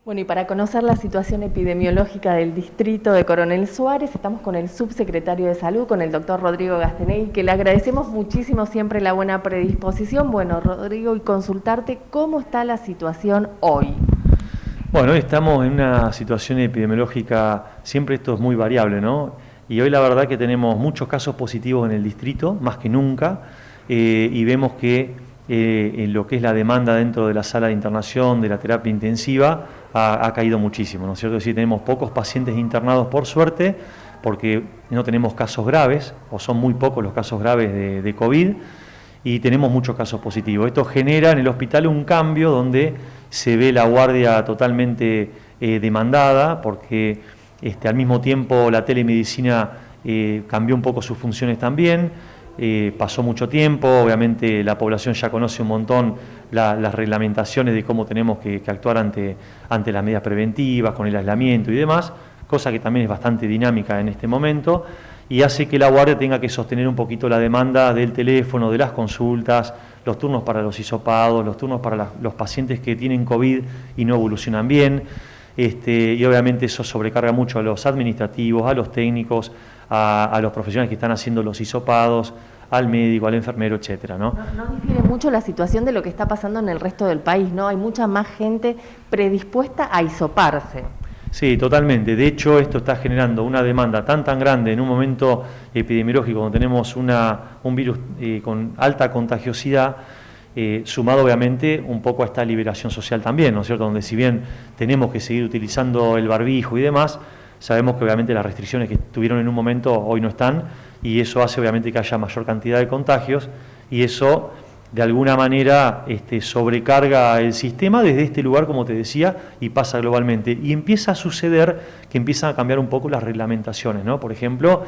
Bueno, y para conocer la situación epidemiológica del distrito de Coronel Suárez, estamos con el subsecretario de Salud, con el doctor Rodrigo Gastenegui, que le agradecemos muchísimo siempre la buena predisposición. Bueno, Rodrigo, y consultarte cómo está la situación hoy. Bueno, hoy estamos en una situación epidemiológica, siempre esto es muy variable, ¿no? Y hoy la verdad que tenemos muchos casos positivos en el distrito, más que nunca, y vemos que en lo que es la demanda dentro de la sala de internación, de la terapia intensiva, ha caído muchísimo, ¿no es cierto? Es decir, tenemos pocos pacientes internados por suerte, porque no tenemos casos graves, o son muy pocos los casos graves de COVID, y tenemos muchos casos positivos. Esto genera en el hospital un cambio donde se ve la guardia totalmente demandada, porque al mismo tiempo la telemedicina cambió un poco sus funciones también. Pasó mucho tiempo, obviamente la población ya conoce un montón las reglamentaciones de cómo tenemos que actuar ante las medidas preventivas, con el aislamiento y demás, cosa que también es bastante dinámica en este momento, y hace que la guardia tenga que sostener un poquito la demanda del teléfono, de las consultas, los turnos para los hisopados, los turnos para los pacientes que tienen COVID y no evolucionan bien, y obviamente eso sobrecarga mucho a los administrativos, a los técnicos, a los profesionales que están haciendo los hisopados, al médico, al enfermero, etcétera, ¿no? No difiere mucho la situación de lo que está pasando en el resto del país, ¿no? Hay mucha más gente predispuesta a hisoparse. Sí, totalmente. De hecho, esto está generando una demanda tan grande en un momento epidemiológico donde tenemos un virus con alta contagiosidad, sumado obviamente un poco a esta liberación social también, ¿no es cierto? Donde si bien tenemos que seguir utilizando el barbijo y demás, sabemos que obviamente las restricciones que estuvieron en un momento hoy no están, y eso hace obviamente que haya mayor cantidad de contagios, y eso de alguna manera sobrecarga el sistema desde este lugar, como te decía, y pasa globalmente. Y empieza a suceder que empiezan a cambiar un poco las reglamentaciones, ¿no? Por ejemplo,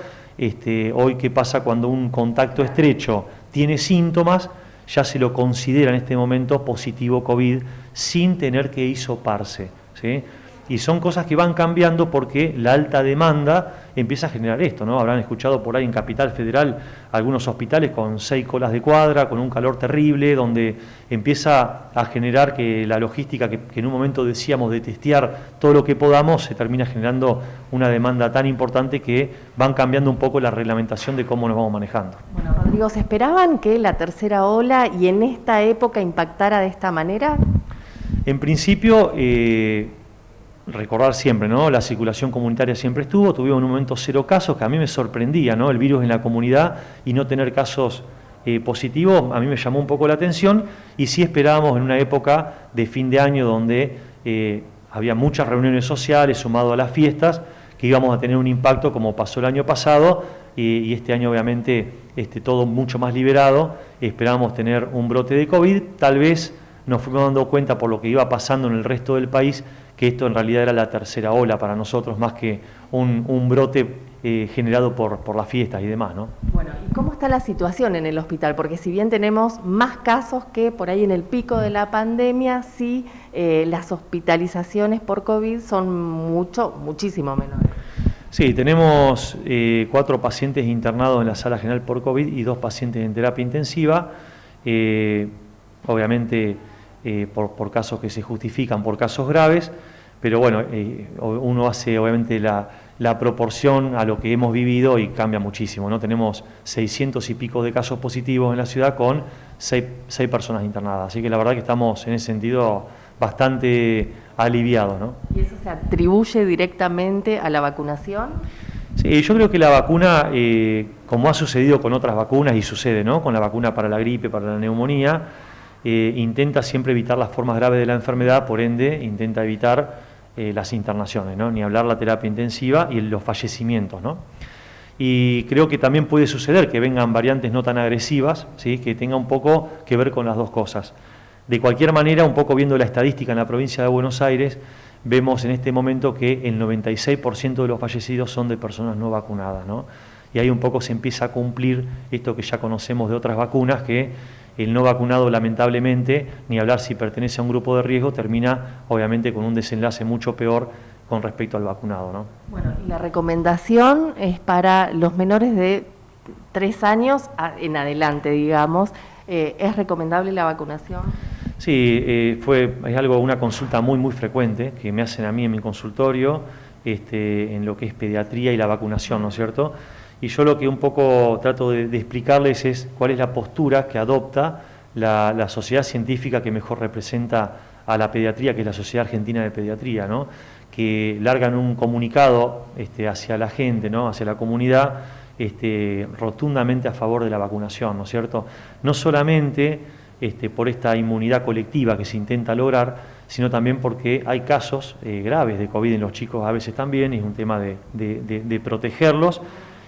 hoy qué pasa cuando un contacto estrecho tiene síntomas, ya se lo considera en este momento positivo COVID sin tener que hisoparse, ¿sí? Y son cosas que van cambiando porque la alta demanda empieza a generar esto, ¿no? Habrán escuchado por ahí en Capital Federal algunos hospitales con 6 colas de cuadra, con un calor terrible, donde empieza a generar que la logística que en un momento decíamos de testear todo lo que podamos, se termina generando una demanda tan importante que van cambiando un poco la reglamentación de cómo nos vamos manejando. Bueno, Rodrigo, ¿se esperaban que la tercera ola y en esta época impactara de esta manera? En principio, recordar siempre, ¿no? La circulación comunitaria siempre estuvo, tuvimos en un momento 0 casos, que a mí me sorprendía, ¿no? El virus en la comunidad y no tener casos positivos, a mí me llamó un poco la atención, y sí esperábamos en una época de fin de año donde había muchas reuniones sociales sumado a las fiestas, que íbamos a tener un impacto como pasó el año pasado, y este año obviamente todo mucho más liberado. Esperábamos tener un brote de COVID, tal vez nos fuimos dando cuenta por lo que iba pasando en el resto del país, que esto en realidad era la tercera ola para nosotros, más que un brote generado por las fiestas y demás, ¿no? Bueno, ¿y cómo está la situación en el hospital? Porque si bien tenemos más casos que por ahí en el pico de la pandemia, sí las hospitalizaciones por COVID son muchísimo menores. Sí, tenemos 4 pacientes internados en la sala general por COVID y 2 pacientes en terapia intensiva, obviamente por casos que se justifican por casos graves, pero bueno, uno hace obviamente la proporción a lo que hemos vivido y cambia muchísimo, ¿no? Tenemos 600 y pico de casos positivos en la ciudad con 6 personas internadas, así que la verdad que estamos en ese sentido bastante aliviados, ¿no? ¿Y eso se atribuye directamente a la vacunación? Sí, yo creo que la vacuna, como ha sucedido con otras vacunas y sucede, ¿no? Con la vacuna para la gripe, para la neumonía, intenta siempre evitar las formas graves de la enfermedad, por ende intenta evitar las internaciones, ¿no? Ni hablar la terapia intensiva y los fallecimientos, ¿no? Y creo que también puede suceder que vengan variantes no tan agresivas, ¿sí? Que tenga un poco que ver con las dos cosas. De cualquier manera, un poco viendo la estadística en la provincia de Buenos Aires, vemos en este momento que el 96% de los fallecidos son de personas no vacunadas, ¿no? Y ahí un poco se empieza a cumplir esto que ya conocemos de otras vacunas, que el no vacunado lamentablemente, ni hablar si pertenece a un grupo de riesgo, termina obviamente con un desenlace mucho peor con respecto al vacunado, ¿no? Bueno, y la recomendación es para los menores de 3 años en adelante, digamos. ¿Es recomendable la vacunación? Sí, es una consulta muy frecuente que me hacen a mí en mi consultorio, en lo que es pediatría y la vacunación, ¿no es cierto? Y yo lo que un poco trato de explicarles es cuál es la postura que adopta la sociedad científica que mejor representa a la pediatría, que es la Sociedad Argentina de Pediatría, ¿no? Que largan un comunicado hacia la gente, ¿no? Hacia la comunidad, rotundamente a favor de la vacunación, ¿no es cierto? No solamente por esta inmunidad colectiva que se intenta lograr, sino también porque hay casos graves de COVID en los chicos a veces también, y es un tema de protegerlos,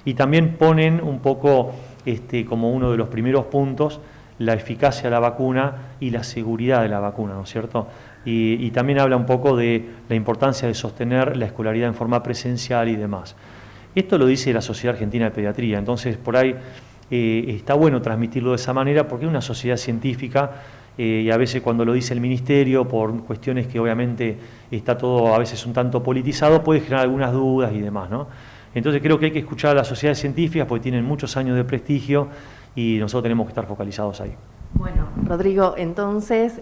y también ponen un poco como uno de los primeros puntos la eficacia de la vacuna y la seguridad de la vacuna, ¿no es cierto? Y también habla un poco de la importancia de sostener la escolaridad en forma presencial y demás. Esto lo dice la Sociedad Argentina de Pediatría, entonces por ahí está bueno transmitirlo de esa manera porque es una sociedad científica y a veces cuando lo dice el Ministerio, por cuestiones que obviamente está todo a veces un tanto politizado, puede generar algunas dudas y demás, ¿no? Entonces creo que hay que escuchar a las sociedades científicas porque tienen muchos años de prestigio y nosotros tenemos que estar focalizados ahí. Bueno, Rodrigo, entonces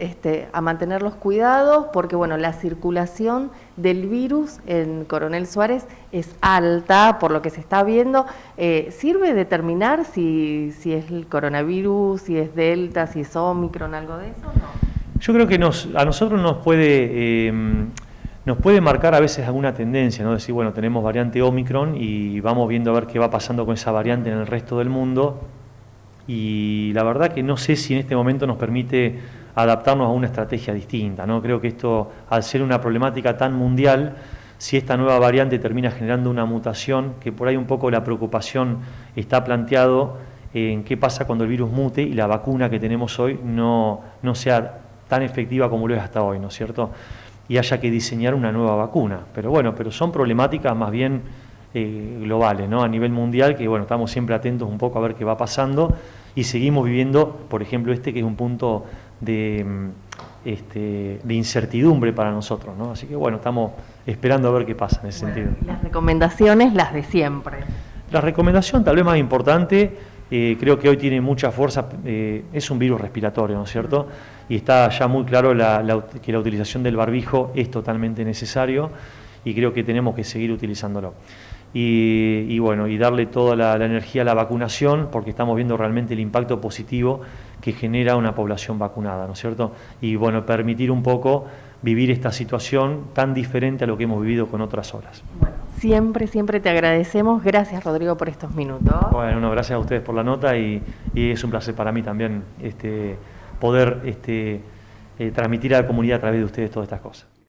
a mantener los cuidados porque bueno, la circulación del virus en Coronel Suárez es alta por lo que se está viendo. ¿Sirve determinar si es el coronavirus, si es Delta, si es Omicron, algo de eso o no? Yo creo que a nosotros nos puede marcar a veces alguna tendencia, ¿no? Decir, bueno, tenemos variante Omicron y vamos viendo a ver qué va pasando con esa variante en el resto del mundo. Y la verdad que no sé si en este momento nos permite adaptarnos a una estrategia distinta, ¿no? Creo que esto, al ser una problemática tan mundial, si esta nueva variante termina generando una mutación, que por ahí un poco la preocupación está planteado en qué pasa cuando el virus mute y la vacuna que tenemos hoy no sea tan efectiva como lo es hasta hoy, ¿no es cierto? Y haya que diseñar una nueva vacuna. Pero bueno, son problemáticas más bien globales, ¿no? A nivel mundial, que bueno, estamos siempre atentos un poco a ver qué va pasando y seguimos viviendo, por ejemplo, que es un punto de incertidumbre para nosotros, ¿no? Así que bueno, estamos esperando a ver qué pasa en ese sentido. Las recomendaciones, las de siempre. La recomendación tal vez más importante, creo que hoy tiene mucha fuerza, es un virus respiratorio, ¿no es cierto? Y está ya muy claro que la utilización del barbijo es totalmente necesario y creo que tenemos que seguir utilizándolo. Y bueno, y darle toda la energía a la vacunación porque estamos viendo realmente el impacto positivo que genera una población vacunada, ¿no es cierto? Y bueno, permitir un poco vivir esta situación tan diferente a lo que hemos vivido con otras olas. Bueno, siempre te agradecemos. Gracias, Rodrigo, por estos minutos. Bueno, no, gracias a ustedes por la nota y es un placer para mí también poder transmitir a la comunidad a través de ustedes todas estas cosas.